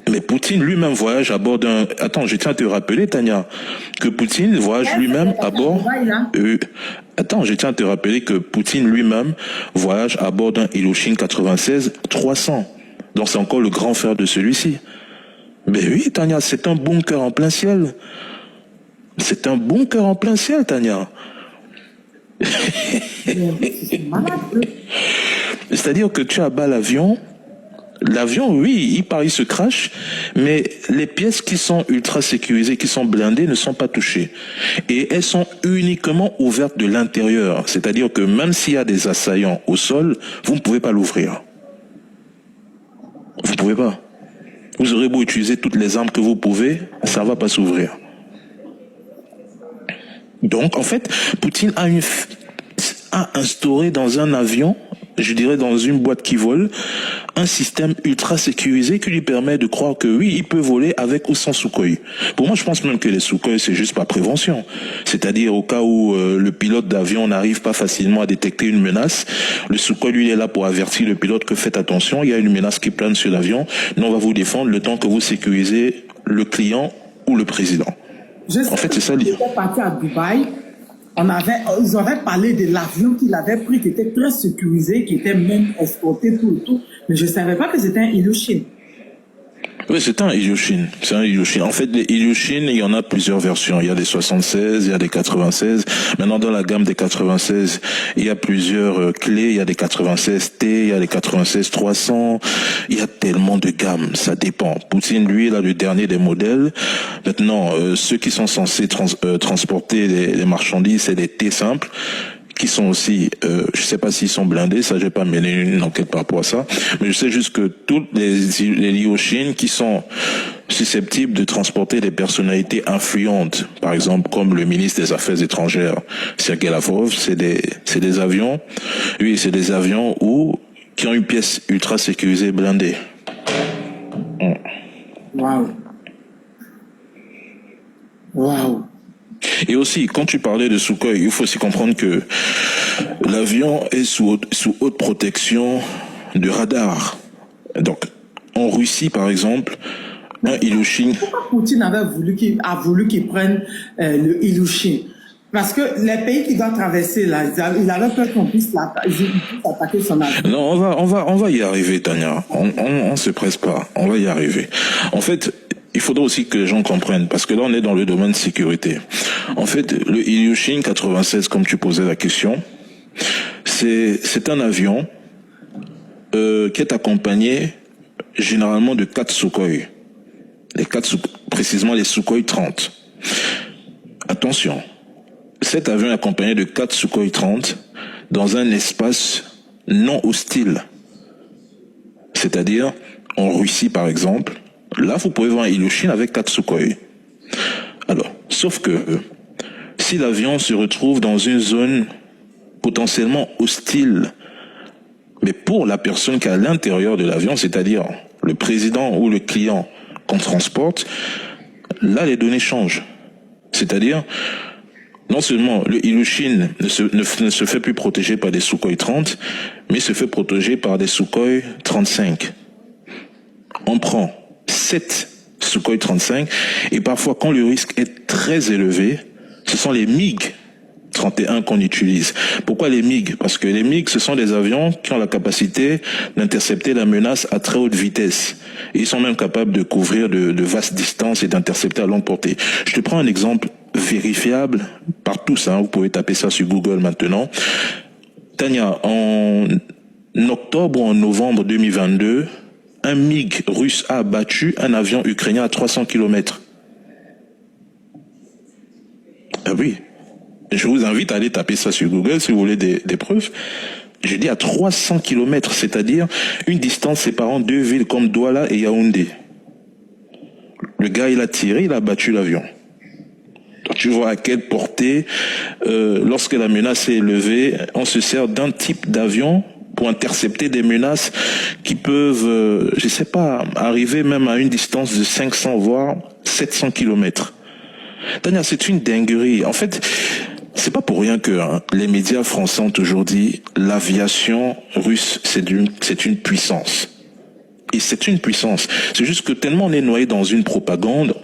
Mais Poutine lui-même voyage à bord d'un... Attends, je tiens à te rappeler, Tania, que Poutine voyage lui-même à bord... Attends, je tiens à te rappeler que Poutine lui-même voyage à bord d'un Ilyushin 96-300. Donc c'est encore le grand frère de celui-ci. Mais oui, Tania, c'est un bunker en plein ciel. C'est un bunker en plein ciel, Tania. C'est-à-dire que tu abats l'avion... L'avion, oui, il se crache, mais les pièces qui sont ultra sécurisées, qui sont blindées, ne sont pas touchées. Et elles sont uniquement ouvertes de l'intérieur. C'est-à-dire que même s'il y a des assaillants au sol, vous ne pouvez pas l'ouvrir. Vous ne pouvez pas. Vous aurez beau utiliser toutes les armes que vous pouvez, ça ne va pas s'ouvrir. Donc, en fait, Poutine a instauré dans un avion, je dirais dans une boîte qui vole, un système ultra sécurisé qui lui permet de croire que oui, il peut voler avec ou sans Sukhoi. Pour moi, je pense même que les Sukhoi, c'est juste par prévention. C'est-à-dire au cas où le pilote d'avion n'arrive pas facilement à détecter une menace, le Sukhoi, lui, est là pour avertir le pilote que faites attention, il y a une menace qui plane sur l'avion, nous on va vous défendre le temps que vous sécurisez le client ou le président. En fait, c'est ça l'idée. J'étais parti à Dubaï. Ils auraient parlé de l'avion qu'il avait pris, qui était très sécurisé, qui était même exporté pour tout. Mais je ne savais pas que c'était un Ilyushin. Oui, c'est un Ilyushin. C'est un Ilyushin. En fait, les Ilyushin, il y en a plusieurs versions. Il y a des 76, il y a des 96. Maintenant, dans la gamme des 96, il y a plusieurs clés. Il y a des 96T, il y a des 96-300. Il y a tellement de gammes. Ça dépend. Poutine, lui, il a le dernier des modèles. Maintenant, ceux qui sont censés transporter les marchandises, c'est des T simples, qui sont aussi, je sais pas s'ils sont blindés, ça j'ai pas mené une enquête par rapport à ça, mais je sais juste que tous les Ilyushin qui sont susceptibles de transporter des personnalités influentes, par exemple comme le ministre des Affaires étrangères, Sergei Lavrov, c'est des avions, oui, c'est des avions qui ont une pièce ultra sécurisée blindée. Waouh. Waouh. Et aussi, quand tu parlais de Sukhoi, il faut aussi comprendre que l'avion est sous haute protection de radar. Donc, en Russie, par exemple, un Ilyushin... Pourquoi Poutine a voulu qu'il prenne le Ilyushin? Parce que les pays qui doivent traverser, là, il avait peur qu'on puisse attaquer son avion. Non, on va y arriver, Tania. On se presse pas. On va y arriver. En fait, il faudra aussi que les gens comprennent, parce que là, on est dans le domaine de sécurité. En fait, le Ilyushin 96, comme tu posais la question, c'est un avion qui est accompagné généralement de 4 Sukhoi. Précisément les Sukhoi 30. Attention, cet avion est accompagné de 4 Sukhoi 30 dans un espace non hostile. C'est-à-dire, en Russie par exemple, là vous pouvez voir un Ilyushin avec 4 Sukhoi. Alors, sauf que si l'avion se retrouve dans une zone potentiellement hostile, mais pour la personne qui est à l'intérieur de l'avion, c'est-à-dire le président ou le client qu'on transporte, là les données changent. C'est-à-dire, non seulement le Ilyushin ne se fait plus protéger par des Sukhoi 30, mais se fait protéger par des Sukhoi 35. On prend 7 Sukhoi 35 et parfois quand le risque est très élevé, ce sont les MiG-31 qu'on utilise. Pourquoi les MiG? Parce que les MiG, ce sont des avions qui ont la capacité d'intercepter la menace à très haute vitesse. Et ils sont même capables de couvrir de vastes distances et d'intercepter à longue portée. Je te prends un exemple vérifiable par tous, hein, vous pouvez taper ça sur Google maintenant. Tania, en octobre ou en novembre 2022, un MiG russe a abattu un avion ukrainien à 300 km. Ah oui. Je vous invite à aller taper ça sur Google si vous voulez des preuves. Je dis à 300 km, c'est-à-dire une distance séparant deux villes comme Douala et Yaoundé. Le gars, il a tiré, il a battu l'avion. Donc, tu vois à quelle portée, lorsque la menace est élevée, on se sert d'un type d'avion pour intercepter des menaces qui peuvent, je sais pas, arriver même à une distance de 500 voire 700 km. Tania, c'est une dinguerie. En fait, c'est pas pour rien que les médias français ont toujours dit l'aviation russe, c'est une puissance. Et c'est une puissance. C'est juste que tellement on est noyé dans une propagande,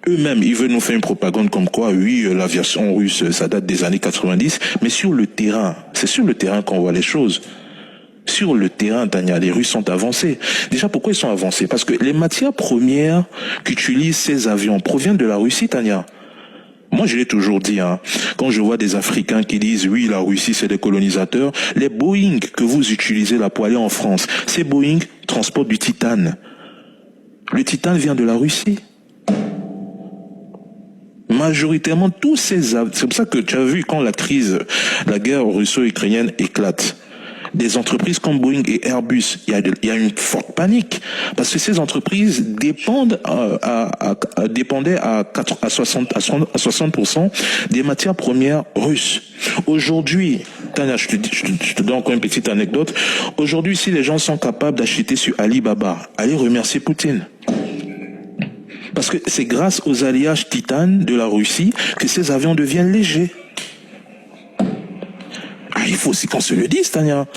eux-mêmes, ils veulent nous faire une propagande comme quoi, oui, l'aviation russe, ça date des années 90, mais sur le terrain, c'est sur le terrain qu'on voit les choses. Sur le terrain, Tania, les Russes sont avancés. Déjà, pourquoi ils sont avancés? Parce que les matières premières qu'utilisent ces avions proviennent de la Russie, Tania. Moi, je l'ai toujours dit, hein, quand je vois des Africains qui disent, oui, la Russie, c'est des colonisateurs, les Boeing que vous utilisez là pour aller en France, ces Boeing transportent du titane. Le titane vient de la Russie. Majoritairement, tous ces avions, c'est pour ça que tu as vu quand la guerre russo-ukrainienne éclate, des entreprises comme Boeing et Airbus, il y a une forte panique parce que ces entreprises dépendaient à 60% des matières premières russes. Aujourd'hui, Tania, je te donne encore une petite anecdote. Aujourd'hui, si les gens sont capables d'acheter sur Alibaba, allez remercier Poutine. Parce que c'est grâce aux alliages titane de la Russie que ces avions deviennent légers. Il faut aussi qu'on se le dise, Tania.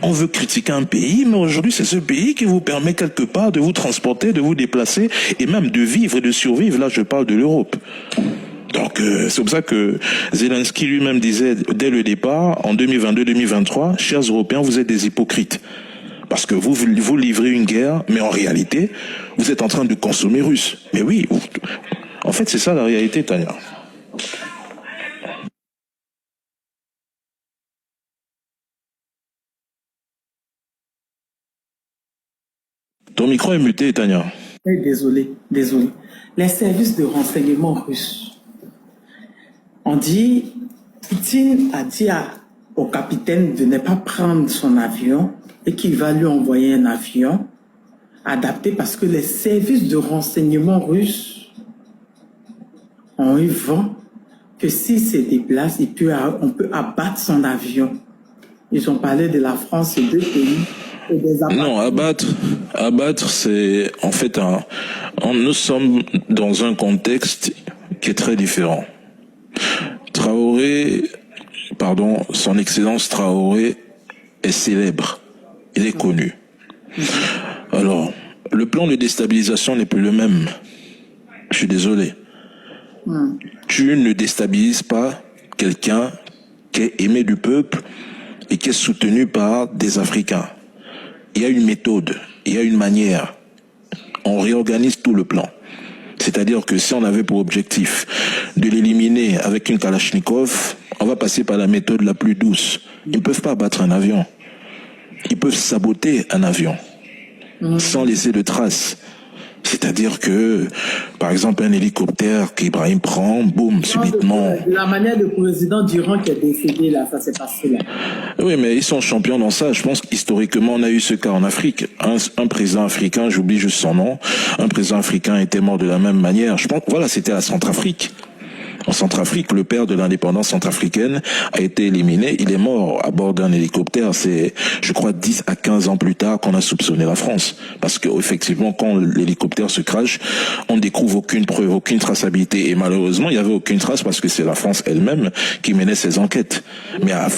On veut critiquer un pays, mais aujourd'hui, c'est ce pays qui vous permet quelque part de vous transporter, de vous déplacer, et même de vivre et de survivre. Là, je parle de l'Europe. Donc, c'est pour ça que Zelensky lui-même disait, dès le départ, en 2022-2023, chers Européens, vous êtes des hypocrites. Parce que vous livrez une guerre, mais en réalité, vous êtes en train de consommer russe. Mais oui, en fait, c'est ça la réalité, Tania. Ton micro est muté, Tania. Désolé. Les services de renseignement russes. On dit, Poutine a dit au capitaine de ne pas prendre son avion et qu'il va lui envoyer un avion adapté parce que les services de renseignement russes ont eu vent que s'il se déplace, on peut abattre son avion. Ils ont parlé de la France et deux pays. Non, abattre, c'est en fait nous sommes dans un contexte qui est très différent. Son Excellence Traoré est célèbre, il est connu. Alors, le plan de déstabilisation n'est plus le même. Je suis désolé. Tu ne déstabilises pas quelqu'un qui est aimé du peuple et qui est soutenu par des Africains. Il y a une méthode, il y a une manière. On réorganise tout le plan. C'est-à-dire que si on avait pour objectif de l'éliminer avec une Kalachnikov, on va passer par la méthode la plus douce. Ils ne peuvent pas abattre un avion. Ils peuvent saboter un avion sans laisser de traces. C'est-à-dire que, par exemple, un hélicoptère qu'Ibrahim prend, boum, subitement... La manière du président d'Iran qui est décédé, là, ça s'est passé là. Oui, mais ils sont champions dans ça. Je pense qu'historiquement, on a eu ce cas en Afrique. Un président africain, j'oublie juste son nom, un président africain était mort de la même manière. Je pense, voilà, c'était à Centrafrique. En Centrafrique, le père de l'indépendance centrafricaine a été éliminé. Il est mort à bord d'un hélicoptère. C'est, je crois, 10 à 15 ans plus tard qu'on a soupçonné la France. Parce que, effectivement, quand l'hélicoptère se crache, on découvre aucune preuve, aucune traçabilité. Et malheureusement, il n'y avait aucune trace parce que c'est la France elle-même qui menait ses enquêtes. Mais à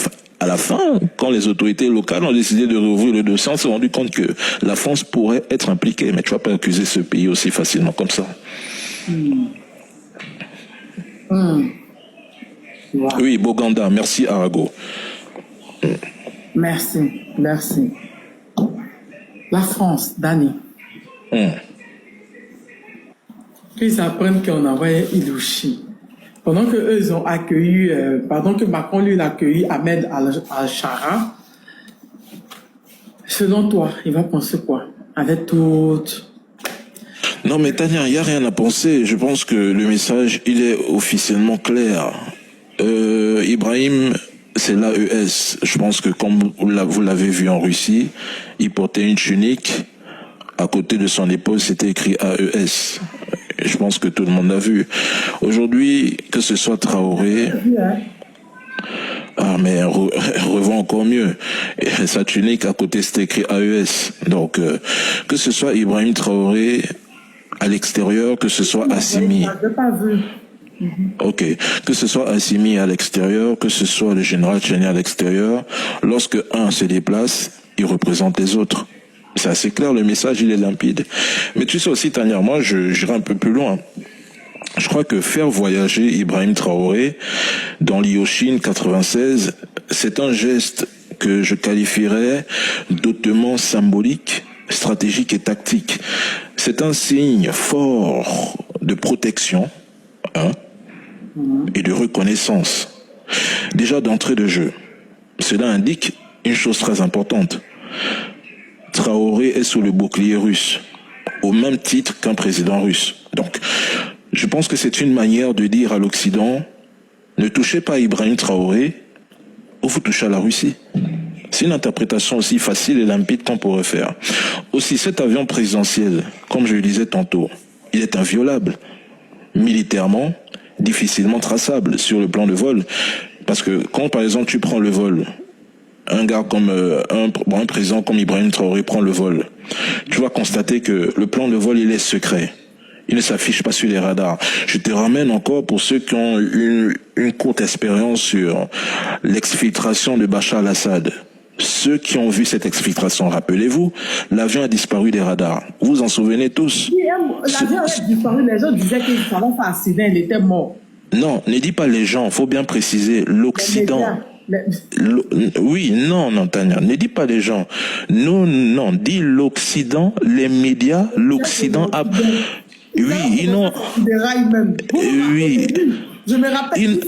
la fin, quand les autorités locales ont décidé de rouvrir le dossier, on s'est rendu compte que la France pourrait être impliquée. Mais tu vas pas accuser ce pays aussi facilement comme ça. Wow. Oui, Boganda, merci Arago. Merci. La France, Dani. Qu'ils apprennent qu'on envoyait Ilouchi. Pendant que eux ils ont accueilli, pendant que Macron lui a accueilli Ahmed Al-Shara, selon toi, il va penser quoi? Avec toute... Non mais Tania, il n'y a rien à penser. Je pense que le message, il est officiellement clair. Ibrahim, c'est l'AES. Je pense que comme vous l'avez vu en Russie, il portait une tunique. À côté de son épaule, c'était écrit AES. Je pense que tout le monde l'a vu. Aujourd'hui, que ce soit Traoré... Ah, mais revoit encore mieux. Et sa tunique, à côté, c'était écrit AES. Donc, que ce soit Ibrahim Traoré... à l'extérieur, que ce soit Assimi. Ok. Que ce soit Assimi à l'extérieur, que ce soit le général Tchani à l'extérieur, lorsque un se déplace, il représente les autres. C'est assez clair, le message, il est limpide. Mais tu sais aussi, Tania, moi, j'irai un peu plus loin. Je crois que faire voyager Ibrahim Traoré dans l'Iochin 96, c'est un geste que je qualifierais d'autrement symbolique, stratégique et tactique. C'est un signe fort de protection, hein, et de reconnaissance. Déjà d'entrée de jeu, cela indique une chose très importante. Traoré est sous le bouclier russe, au même titre qu'un président russe. Donc, je pense que c'est une manière de dire à l'Occident, ne touchez pas à Ibrahim Traoré, ou vous touchez à la Russie. C'est une interprétation aussi facile et limpide qu'on pourrait faire. Aussi, cet avion présidentiel, comme je le disais tantôt, il est inviolable. Militairement, difficilement traçable sur le plan de vol. Parce que quand, par exemple, tu prends le vol, un gars comme un président comme Ibrahim Traoré prend le vol, tu vas constater que le plan de vol, il est secret. Il ne s'affiche pas sur les radars. Je te ramène encore pour ceux qui ont une courte expérience sur l'exfiltration de Bachar al-Assad. Ceux qui ont vu cette exfiltration, rappelez-vous, l'avion a disparu des radars. Vous vous en souvenez tous? L'avion a disparu, les gens disaient qu'il fallait faire accident, il était mort. Non, ne dis pas les gens, faut bien préciser l'Occident. Oui, non, Tania, ne dis pas les gens. Non, dis l'Occident, les médias, l'Occident a... Oui, ils n'ont... Oui. Je me rappelle,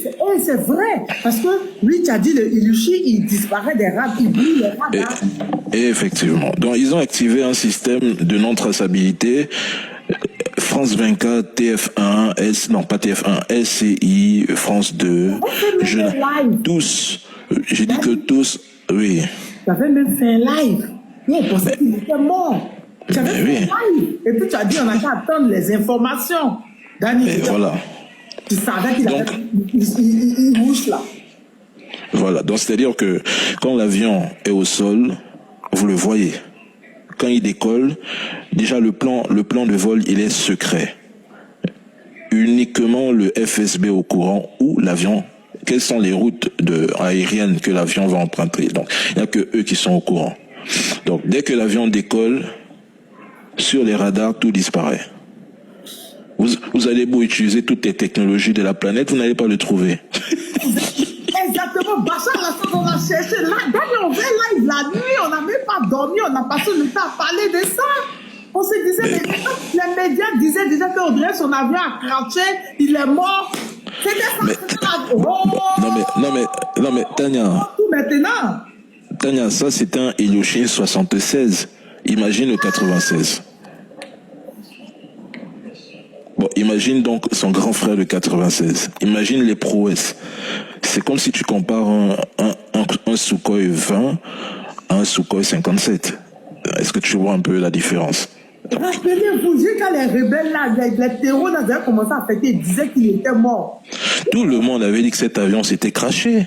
c'est vrai, parce que lui, tu as dit, le Ilushi, il disparaît des radars, il brûle les radars. Et effectivement. Donc, ils ont activé un système de non-traçabilité. France 24, TF1, non pas TF1, LCI, France 2, tous, j'ai dit que tous, oui. Tu avais même fait un live. On pensait qu'il était mort. Tu avais fait un live. Et puis tu as dit, on a qu'à attendre les informations. Et voilà. Tu savais qu'il bouge là. Voilà, donc c'est-à-dire que quand l'avion est au sol, vous le voyez. Quand il décolle, déjà le plan de vol, il est secret. Uniquement le FSB au courant où l'avion, quelles sont les routes aériennes que l'avion va emprunter. Donc, il n'y a que eux qui sont au courant. Donc, dès que l'avion décolle, sur les radars, tout disparaît. Vous allez beau utiliser toutes les technologies de la planète, vous n'allez pas le trouver. Exactement, Bachar al-Assad, on a cherché là, on fait live la nuit, on n'a même pas dormi, on a passé le temps à parler de ça. On se disait, les médias disaient déjà qu'Audrey, son avion a craché, il est mort. C'était ça. Non mais, Tania. Tout maintenant. Tania, ça c'est un Ilyushin 76. Imagine le 96. Bon, imagine donc son grand frère de 96. Imagine les prouesses. C'est comme si tu compares un Sukhoi 20 à un Sukhoi 57. Est-ce que tu vois un peu la différence? Rappelez-vous, quand les rebelles là, les terroristes avaient commencé à fêter, ils disaient qu'il était mort. Tout le monde avait dit que cet avion s'était crashé.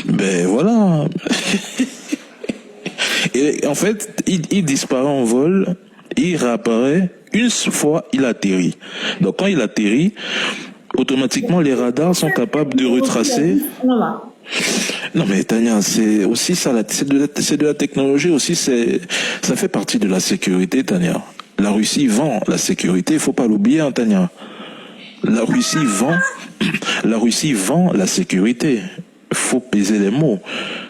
Ben voilà. Et en fait, il disparaît en vol, il réapparaît. Une fois, il atterrit. Donc, quand il atterrit, automatiquement, les radars sont capables de retracer. Non, mais Tania, c'est aussi ça, c'est de la technologie aussi, ça fait partie de la sécurité, Tania. La Russie vend la sécurité, il faut pas l'oublier, hein, Tania. La Russie vend la sécurité. Faut peser les mots.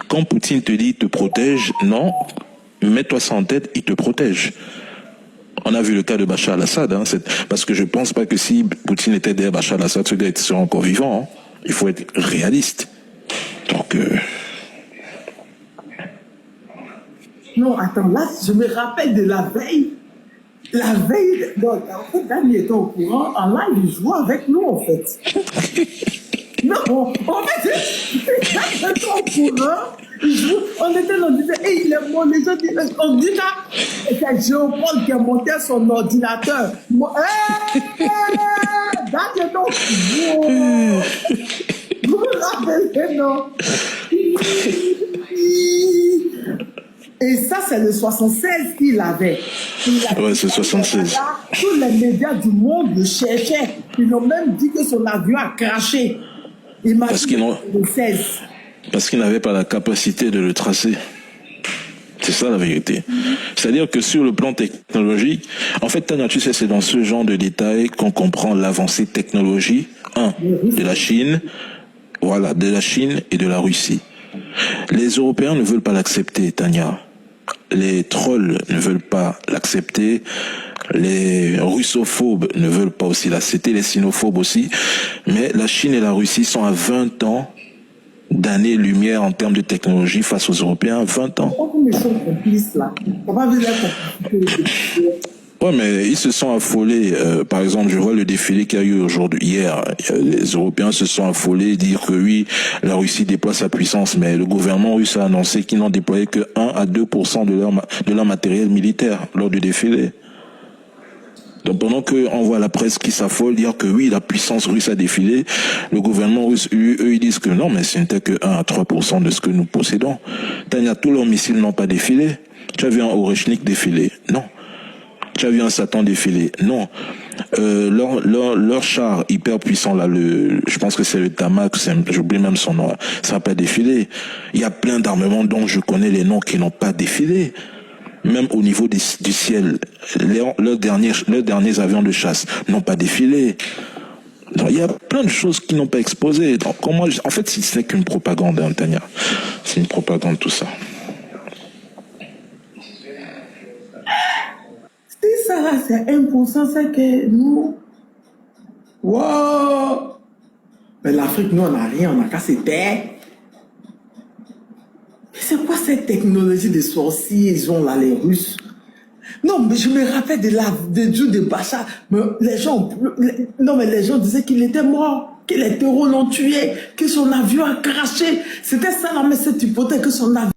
Quand Poutine te dit, te protège, non, mets-toi ça en tête, il te protège. On a vu le cas de Bachar al-Assad, hein, parce que je pense pas que si Poutine était derrière Bachar al-Assad, ce gars serait encore vivant. Hein. Il faut être réaliste. Donc... Non, attends, là, je me rappelle de la veille. La veille, donc, en fait, Dani était au courant, en live, il jouait avec nous, en fait. Non, en fait, Dani était au courant. On était là, on disait, hey, il est mort, les gens disent, on dit là, c'est Jean-Paul qui a monté son ordinateur. Dani était au courant. Vous me rappelez, non? Et ça, c'est le 76 qu'il avait. Ouais, c'est 76. Tous les médias du monde le cherchaient. Ils ont même dit que son avion a craché. Parce qu'ils n'avaient pas la capacité de le tracer. C'est ça la vérité. C'est-à-dire que sur le plan technologique, en fait, Tania, tu sais, c'est dans ce genre de détails qu'on comprend l'avancée technologique, de la Chine, voilà, de la Chine et de la Russie. Les Européens ne veulent pas l'accepter, Tania. Les trolls ne veulent pas l'accepter. Les russophobes ne veulent pas aussi l'accepter, les sinophobes aussi. Mais la Chine et la Russie sont à 20 ans d'années-lumière en termes de technologie face aux Européens, 20 ans. Pourquoi ils sont complices là? Pourquoi vous êtes Ouais, mais ils se sont affolés. Par exemple, je vois le défilé qu'il y a eu hier. Les Européens se sont affolés, dire que oui, la Russie déploie sa puissance, mais le gouvernement russe a annoncé qu'ils n'ont déployé que 1 à 2% de leur matériel militaire lors du défilé. Donc pendant qu'on voit la presse qui s'affole dire que oui, la puissance russe a défilé, le gouvernement russe, eux, ils disent que non, mais ce n'était que 1 à 3% de ce que nous possédons. Tania, tous leurs missiles n'ont pas défilé. Tu as vu un Oreshnik défiler? Non. Tu as vu un Satan défiler? Non. Leur char hyper puissant, là, je pense que c'est le Tamak, j'oublie même son nom, ça n'a pas défilé. Il y a plein d'armements dont je connais les noms qui n'ont pas défilé. Même au niveau du ciel, leurs derniers avions de chasse n'ont pas défilé. Donc, il y a plein de choses qui n'ont pas explosé. Donc, en fait, ce n'est qu'une propagande, hein, Tania. C'est une propagande, tout ça. Si ça là, c'est 1%, c'est que nous... Wow! Mais l'Afrique, nous, on n'a rien, on n'a qu'à se taire. C'est quoi cette technologie des sorciers, ils ont là, les Russes? Non, mais je me rappelle des jours de Bachar. Mais les gens disaient qu'il était mort, que les terreaux l'ont tué, que son avion a craché. C'était ça, là, mais cette hypothèse, que son avion